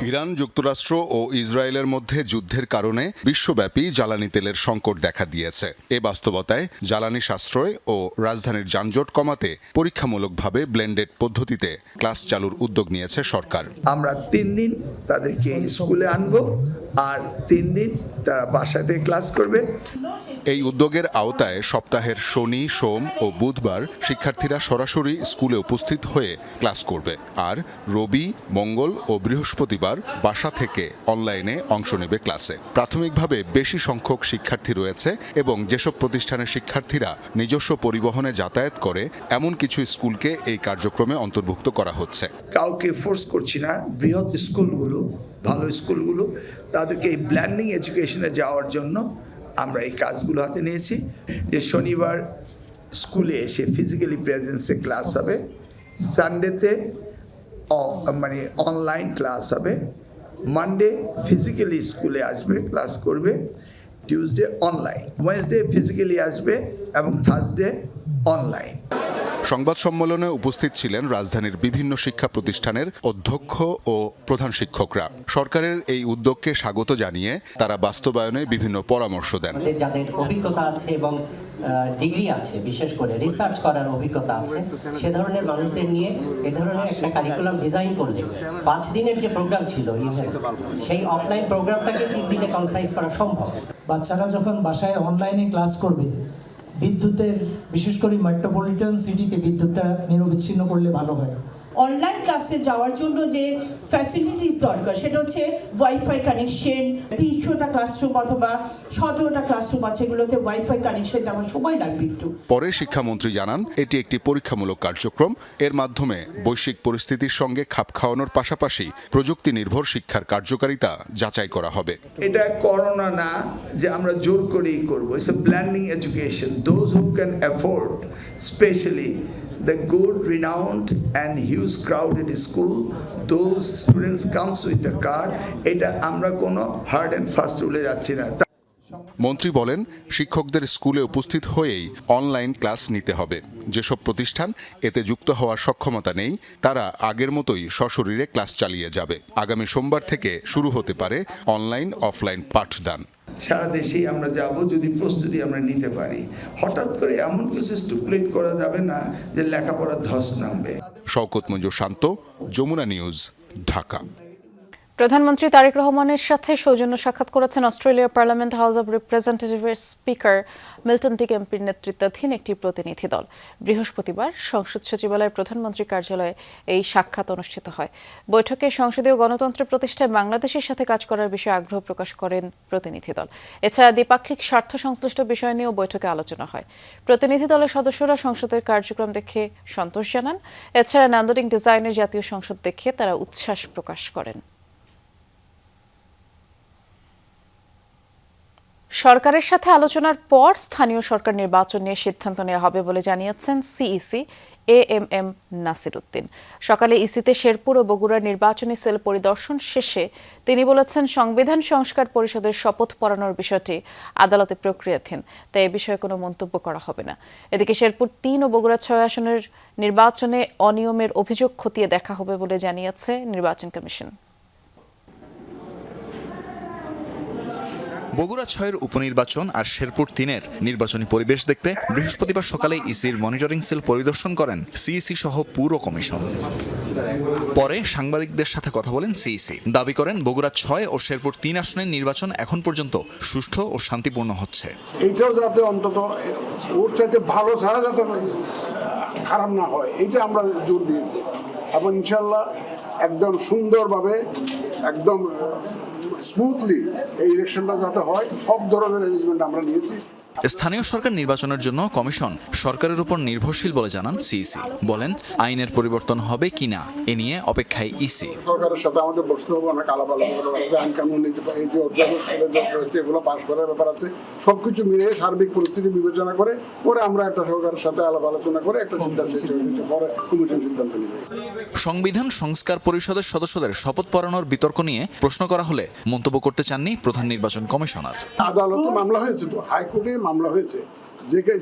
ইরান, যুক্তরাষ্ট্র ও ইসরায়েলের মধ্যে যুদ্ধের কারণে বিশ্বব্যাপী জ্বালানি তেলের সংকট দেখা দিয়েছে। এ বাস্তবতায় জ্বালানি সাশ্রয় ও রাজধানীর যানজট কমাতে পরীক্ষামূলকভাবে ব্লেন্ডেড পদ্ধতিতে ক্লাস চালুর উদ্যোগ নিয়েছে সরকার। আমরা 3 দিন তাদেরকে স্কুলে আনবো আর 3 দিন তারা বাসাতে ক্লাস করবে। এই উদ্যোগের আওতায় সপ্তাহের শনি, সোম ও বুধবার শিক্ষার্থীরা সরাসরি স্কুলে উপস্থিত হয়ে ক্লাস করবে, আর রবি, মঙ্গল ও বৃহস্পতিবার বাসা থেকে অনলাইনে অংশ নেবে ক্লাসে। প্রাথমিকভাবে বেশি সংখ্যক শিক্ষার্থী রয়েছে এবং যেসব প্রতিষ্ঠানের শিক্ষার্থীরা নিজস্ব পরিবহনে যাতায়াত করে এমন কিছু স্কুলকে এই কার্যক্রমে অন্তর্ভুক্ত করা হচ্ছে। কাউকে ফোর্স করছি না। বৃহৎ স্কুলগুলো, ভালো স্কুলগুলো, তাদেরকে এই ব্ল্যান্ডিং এডুকেশনে যাওয়ার জন্য আমরা এই কাজগুলো হাতে নিয়েছি। যে শনিবার স্কুলে এসে ফিজিক্যালি প্রেজেন্সে ক্লাস হবে, সানডেতে মানে অনলাইন ক্লাস হবে, মানডে ফিজিক্যালি স্কুলে আসবে, ক্লাস করবে, টিউসডে অনলাইন, ওয়েডনেসডে ফিজিক্যালি আসবে এবং থার্সডে অনলাইন। সংবাদ সম্মেলনে উপস্থিত ছিলেন রাজধানীর বিভিন্ন শিক্ষা প্রতিষ্ঠানের অধ্যক্ষ ও প্রধান শিক্ষকরা। সরকারের এই উদ্যোগকে স্বাগত জানিয়ে তারা বাস্তবায়নে বিভিন্ন পরামর্শ দেন। যাদের অভিজ্ঞতা আছে এবং ডিগ্রি আছে, বিশেষ করে রিসার্চ করার অভিজ্ঞতা আছে, সে ধরনের মানুষদের নিয়ে এ ধরনের একটা কারিকুলাম ডিজাইন করলে 5 দিনের যে প্রোগ্রাম ছিল ইভেন্ট, সেই অফলাইন প্রোগ্রামটাকে 3 দিনে কনসাইজ করা সম্ভব। বাচ্চারা যখন বাসায় অনলাইনে ক্লাস করবে, বিদ্যুতের বিশেষ করে মেট্রোপলিটন সিটিতে বিদ্যুৎটা নিরবিচ্ছিন্ন করলে ভালো হয়। অনলাইন ক্লাসে যাওয়ার জন্য যে ফ্যাসিলিটিস দরকার সেটা হচ্ছে ওয়াইফাই কানেকশন। 300টা ক্লাসরুম অথবা 17টা ক্লাসরুম আছে, এগুলোতে ওয়াইফাই কানেকশন দেওয়ার সময় লাগবে একটু। পরে শিক্ষামন্ত্রী জানান, এটি একটি পরীক্ষামূলক কার্যক্রম। এর মাধ্যমে বৈশ্বিক পরিস্থিতির সঙ্গে খাপ খাওয়ানোর পাশাপাশি প্রযুক্তি নির্ভর শিক্ষার কার্যকারিতা যাচাই করা হবে। এটা করোনা না যে আমরা জোর করেই করবো। It's a blending education. Those who can afford, specially the good, renowned and huge crowded school, those students comes with the card. এটা আমরা কোনো হার্ড অ্যান্ড ফাস্ট রুলে যাচ্ছি না। মন্ত্রী বলেন, শিক্ষকদের স্কুলে উপস্থিত হয়েই অনলাইন ক্লাস নিতে হবে। যেসব প্রতিষ্ঠান এতে যুক্ত হওয়ার সক্ষমতা নেই, তারা আগের মতোই সশরীরে ক্লাস চালিয়ে যাবে। আগামী সোমবার থেকে শুরু হতে পারে অনলাইন অফলাইন পাঠদান। সারা দেশেই আমরা যাব যদি প্রস্তুতি আমরা নিতে পারি। হঠাৎ করে এমন কিছু স্টুপুলেট করা যাবে না যে লেখাপড়ার ধস নামবে। শওকত মঞ্জুর শান্ত, যমুনা নিউজ, ঢাকা। প্রধানমন্ত্রী তারেক রহমানের সাথে সৌজন্য সাক্ষাৎ করেছেন অস্ট্রেলিয়া পার্লামেন্ট হাউস অব রিপ্রেজেন্টেটিভের স্পিকার মিল্টন ডিক এমপির নেতৃত্বাধীন একটি প্রতিনিধি দল। বৃহস্পতিবার সংসদ সচিবালয়ে প্রধানমন্ত্রী কার্যালয়ে এই সাক্ষাৎ অনুষ্ঠিত হয়। বৈঠকে সংসদীয় গণতন্ত্র প্রতিষ্ঠায় বাংলাদেশের সাথে কাজ করার বিষয়ে আগ্রহ প্রকাশ করেন প্রতিনিধি দল। এছাড়া দ্বিপাক্ষিক স্বার্থ সংশ্লিষ্ট বিষয় নিয়েও বৈঠকে আলোচনা হয়। প্রতিনিধি দলের সদস্যরা সংসদের কার্যক্রম দেখে সন্তোষ জানান। এছাড়া নান্দনিক ডিজাইনের জাতীয় সংসদ দেখে তারা উচ্ছ্বাস প্রকাশ করেন। সরকারের সাথে আলোচনার পর স্থানীয় সরকার নির্বাচন নিয়ে সিদ্ধান্ত নেওয়া হবে বলে জানিয়েছেন সিইসি এএমএম নাসির উদ্দিন। সকালে ইসিতে শেরপুর ও বগুড়ার নির্বাচনী সেল পরিদর্শন শেষে তিনি বলেছেন, সংবিধান সংস্কার পরিষদের শপথ পড়ানোর বিষয়টি আদালতে প্রক্রিয়াধীন, তাই এ বিষয়ে কোনো মন্তব্য করা হবে না। এদিকে শেরপুর 3 ও বগুড়া 6 আসনের নির্বাচনে অনিয়মের অভিযোগ খতিয়ে দেখা হবে বলে জানিয়েছে নির্বাচন কমিশন। বগুড়া 6-এর উপনির্বাচন আর শেরপুর 3-এর নির্বাচনী পরিবেশ দেখতে বৃহস্পতিবার সকালে ইসির মনিটরিং সেল পরিদর্শন করেন সিইসি সহ পুরো কমিশন। পরে সাংবাদিকদের সাথে কথা বলেন সিইসি। দাবি করেন, বগুড়া 6 ও শেরপুর 3 আসনের নির্বাচন এখন পর্যন্ত সুষ্ঠু ও শান্তিপূর্ণ হচ্ছে। এইটাও যাতে অন্তত ওর চাইতে ভালো ছাড়া যাতে খারাপ না হয়, এটা আমরা জোর দিয়েছি এবং ইনশাল্লাহ একদম সুন্দরভাবে একদম স্মুথলি এই ইলেকশনটা যাতে হয় সব ধরনের অ্যারেঞ্জমেন্ট আমরা নিয়েছি। স্থানীয় সরকার নির্বাচনের জন্য কমিশন সরকারের উপর নির্ভরশীল বলে জানান সিইসি। বলেন, আইনের পরিবর্তন হবে কিনা এ নিয়ে অপেক্ষায় ইসি। সরকারের সাথে আমাদের বসতে হবে, অনেক আলাপ আলোচনা করা আছে, আইন কানুন এই যে রয়েছে এগুলো পাশ করার ব্যাপার আছে, সবকিছু মিলিয়ে সার্বিক পরিস্থিতি বিবেচনা করে পরে আমরা একটা সরকারের সাথে আলাপ আলোচনা করে একটা সিদ্ধান্ত পরে কমিশন সিদ্ধান্ত নেবে। সংবিধান সংস্কার পরিষদের সদস্যদের শপথ পড়ানোর বিতর্ক নিয়ে প্রশ্ন করা হলে মন্তব্য করতে চাননি প্রধান নির্বাচন কমিশনার। আদালতে মামলা হয়েছে, তো হাইকোর্টে মামলা হয়েছে,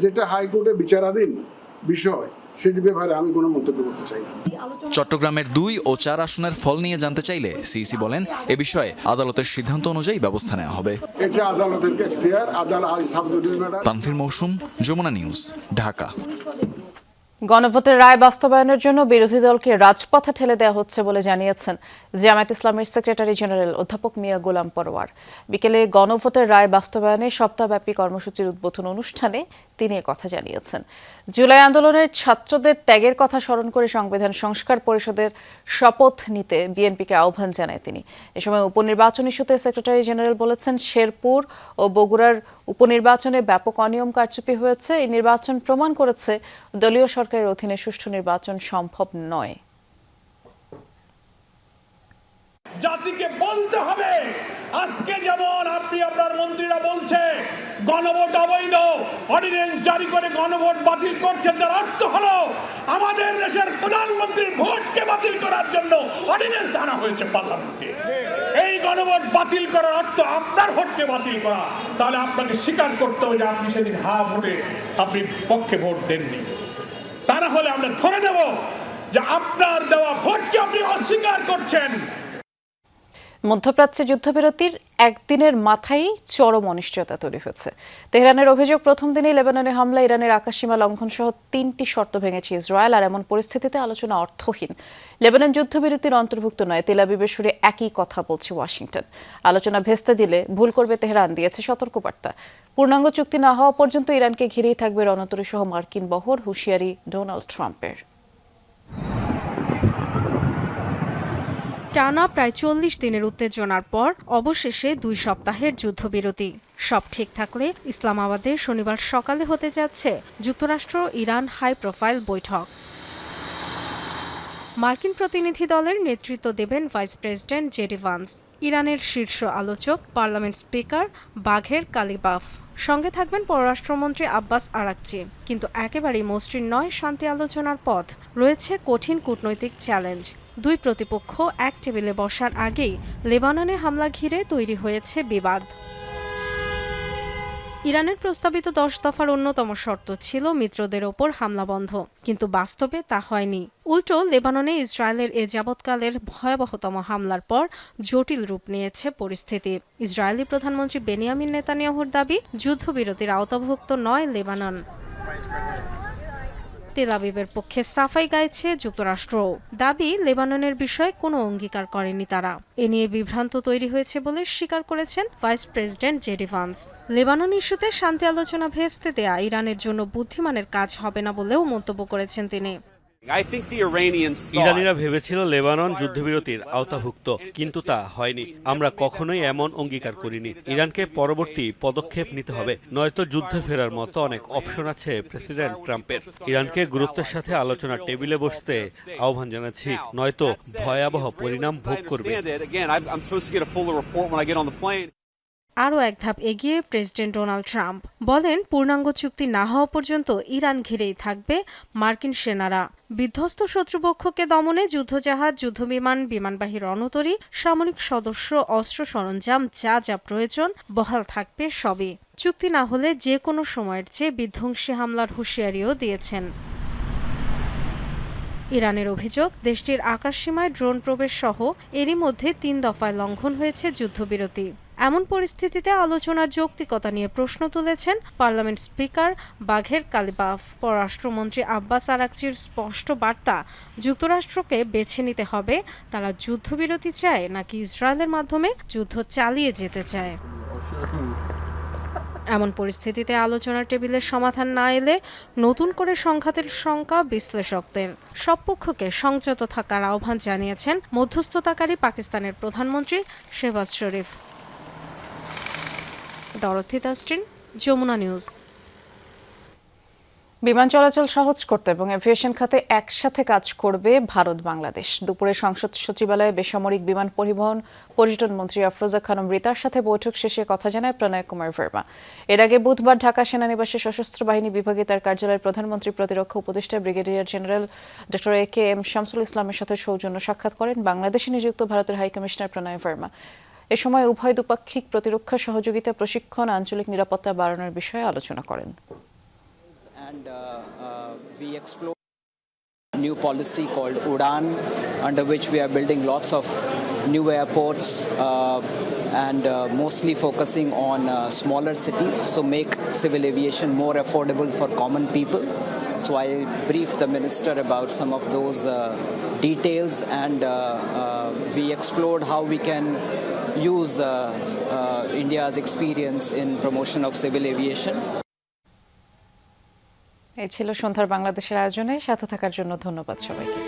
যেটা হাইকোর্টে বিচারাধীন বিষয়, সেটি ব্যাপারে আমি কোনো মন্তব্য করতে চাই না। চট্টগ্রামের 2 ও 4 আসনের ফল নিয়ে জানতে চাইলে সিইসি বলেন, এ বিষয়ে আদালতের সিদ্ধান্ত অনুযায়ী ব্যবস্থা নেওয়া হবে। এটা আদালতের এখতিয়ার, তানভীর মৌসুম, যমুনা নিউজ, ঢাকা। গণভোটের রায় বাস্তবায়নের জন্য বিরোধী দলকে রাজপথে ঠেলে দেওয়া হচ্ছে বলে জানিয়েছেন জামায়াত ইসলামের সেক্রেটারি জেনারেল অধ্যাপক মিয়া গোলাম পরোয়ার। বিকেলে গণভোটের রায় বাস্তবায়নে সপ্তাহব্যাপী কর্মসূচির উদ্বোধন অনুষ্ঠানে তিনি কথা জানিয়েছেন। জুলাই আন্দোলনের ছাত্রদের ত্যাগের কথা স্মরণ করে সংবিধান সংস্কার পরিষদের শপথ নিতে বিএনপিকে আহ্বান জানায় তিনি। এ সময় উপনির্বাচন ইস্যুতে সেক্রেটারি জেনারেল বলেছেন, শেরপুর ও বগুড়ার উপনির্বাচনে ব্যাপক অনিয়ম কারচুপি হয়েছে। এই নির্বাচন প্রমাণ করেছে দলীয় সরকারের অধীনে সুষ্ঠু নির্বাচন সম্ভব নয়। জাতিকে বলতে হবে, আজকে যেমন আপনি আপনার মন্ত্রীরা বলছে গণভোট অবৈধ, অর্ডিন্যান্স জারি করে গণভোট বাতিল করছেন, তার অর্থ হলো আমাদের দেশের প্রধানমন্ত্রীর ভোটকে বাতিল করার জন্য অর্ডিন্যান্স আনা হয়েছে পার্লামেন্টে। এই গণভোট বাতিল করার অর্থ আপনার ভোটকে বাতিল করা। তাহলে আপনাকে স্বীকার করতে হবে যে আপনি সেদিন হা ভোটে আপনি পক্ষে ভোট দেননি। তা না হলে আমরা ধরে নেব যে আপনার দেওয়া ভোটকে আপনি অস্বীকার করছেন। মধ্যপ্রাচ্যে যুদ্ধবিরতির একদিনের মাথায় চরম অনিশ্চয়তা তৈরি হয়েছে। তেহরানের অভিযোগ, প্রথম দিনেই লেবাননে হামলা, ইরানের আকাশসীমা লঙ্ঘন সহ 3টি শর্ত ভেঙেছে ইসরায়েল। আর এমন পরিস্থিতিতে আলোচনা অর্থহীন। লেবানন যুদ্ধবিরতির অন্তর্ভুক্ত নয়, তেল আবিবের সুরে একই কথা বলছে ওয়াশিংটন। আলোচনা ভেস্তে দিলে ভুল করবে তেহরান, দিয়েছে সতর্কবার্তা। পূর্ণাঙ্গ চুক্তি না হওয়া পর্যন্ত ইরানকে ঘিরেই থাকবে রণতরী সহ মার্কিন বহর, হুঁশিয়ারি ডোনাল্ড ট্রাম্পের। টানা প্রায় 40 দিনের উত্তেজনার পর অবশেষে 2 সপ্তাহের যুদ্ধবিরতি। সব ঠিক থাকলে ইসলামাবাদে শনিবার সকালে হতে যাচ্ছে যুক্তরাষ্ট্র ইরান হাই প্রোফাইল বৈঠক। মার্কিন প্রতিনিধি দলের নেতৃত্ব দেবেন ভাইস প্রেসিডেন্ট জেডি ভান্স। ইরানের শীর্ষ আলোচক পার্লামেন্ট স্পিকার বাঘের কালিবাফ। সঙ্গে থাকবেন পররাষ্ট্রমন্ত্রী আব্বাস আরাকচি। কিন্তু একেবারেই মসৃণ নয় শান্তি আলোচনার পথ, রয়েছে কঠিন কূটনৈতিক চ্যালেঞ্জ। 2 প্রতিপক্ষ এক টেবিলে বসার আগেই লেবাননে হামলা ঘিরে তৈরি হয়েছে বিবাদ। ইরানের প্রস্তাবিত 10 দফার অন্যতম শর্ত ছিল মিত্রদের ওপর হামলা বন্ধ, কিন্তু বাস্তবে তা হয়নি। উল্টো লেবাননে ইসরায়েলের এ যাবৎকালের ভয়াবহতম হামলার পর জটিল রূপ নিয়েছে পরিস্থিতি। ইসরায়েলি প্রধানমন্ত্রী বেনিয়ামিন নেতানিয়াহুর দাবি, যুদ্ধবিরতির আওতাভুক্ত নয় লেবানন। তেল আবিবের পক্ষে সাফাই গাইছে যুক্তরাষ্ট্র। দাবি, লেবাননের বিষয়ে কোনো অঙ্গীকার করেনি তারা। এ নিয়ে বিভ্রান্ত তৈরি হয়েছে বলে স্বীকার করেছেন vice president JD Vance. Lebanon ইস্যুতে শান্তি আলোচনা ভেস্তে দেয়া ইরানের জন্য বুদ্ধিমানের কাজ হবে না বলেও মন্তব্য করেছেন তিনি। ইরানিরা ভেবেছিল লেবানন যুদ্ধবিরতির আওতাভুক্ত, কিন্তু তা হয়নি। আমরা কখনোই এমন অঙ্গীকার করিনি। ইরানকে পরবর্তী পদক্ষেপ নিতে হবে, নয়তো যুদ্ধে ফেরার মতো অনেক অপশন আছে প্রেসিডেন্ট ট্রাম্পের। ইরানকে গুরুত্বের সাথে আলোচনার টেবিলে বসতে আহ্বান জানাচ্ছি, নয়তো ভয়াবহ পরিণাম ভোগ করবে। আরও এক ধাপ এগিয়ে প্রেসিডেন্ট ডোনাল্ড ট্রাম্প বলেন, পূর্ণাঙ্গ চুক্তি না হওয়া পর্যন্ত ইরান ঘিরেই থাকবে মার্কিন সেনারা। বিধ্বস্ত শত্রুপক্ষকে দমনে যুদ্ধজাহাজ, যুদ্ধবিমান, বিমানবাহী রণতরী, সামরিক সদস্য, অস্ত্র সরঞ্জাম যা যা প্রয়োজন বহাল থাকবে সবই। চুক্তি না হলে যে কোনো সময়ের চেয়ে বিধ্বংসী হামলার হুঁশিয়ারিও দিয়েছেন। ইরানের অভিযোগ, দেশটির আকাশসীমায় ড্রোন প্রবেশ সহ এরই মধ্যে 3 দফায় লঙ্ঘন হয়েছে যুদ্ধবিরতি। এমন পরিস্থিতিতে আলোচনার যৌক্তিকতা নিয়ে প্রশ্ন তুলেছেন পার্লামেন্ট স্পিকার বাঘের কালিবাফ। পররাষ্ট্রমন্ত্রী আব্বাস আরাকচির স্পষ্ট বার্তা, যুক্তরাষ্ট্রকে বেছে নিতে হবে তারা যুদ্ধবিরতি চায় নাকি ইসরায়েলের মাধ্যমে যুদ্ধ চালিয়ে যেতে চায়। এমন পরিস্থিতিতে আলোচনার টেবিলের সমাধান না এলে নতুন করে সংঘাতের শঙ্কা বিশ্লেষকদের। সব পক্ষকে সংযত থাকার আহ্বান জানিয়েছেন মধ্যস্থতাকারী পাকিস্তানের প্রধানমন্ত্রী Shehbaz Sharif. Dorothy Dustin, Jamuna news. বিমান চলাচল সহজ করতে এবং এভিয়েশন খাতে একসাথে কাজ করবে ভারত বাংলাদেশ। দুপুরে সংসদ সচিবালয়ে বেসামরিক বিমান পরিবহন পর্যটন মন্ত্রী আফরোজা খানম রিতার সাথে বৈঠক শেষে কথা জানায় প্রণয় কুমার ভার্মা। এর আগে বুধবার ঢাকা সেনানিবাসে সশস্ত্র বাহিনী বিভাগে তার কার্যালয়ের প্রধানমন্ত্রী প্রতিরক্ষা উপদেষ্টা brigadier general doctor AKM Shamsul ইসলামের সাথে সৌজন্য সাক্ষাৎ করেন বাংলাদেশে নিযুক্ত ভারতের হাইকমিশনার প্রণয় ভার্মা। এ সময় উভয় দ্বিপাক্ষিক প্রতিরক্ষা সহযোগিতা, প্রশিক্ষণ, আঞ্চলিক নিরাপত্তা বাড়ানোর বিষয়ে আলোচনা করেন। We explored a new policy called UDAN, under which we are building lots of new airports and mostly focusing on smaller cities, so make civil aviation more affordable for common people. So I briefed the minister about some of those details, and we explored how we can use India's experience in promotion of civil aviation. এই ছিল সন্ধ্যার বাংলাদেশের আয়োজনে। সাথে থাকার জন্য ধন্যবাদ সবাইকে।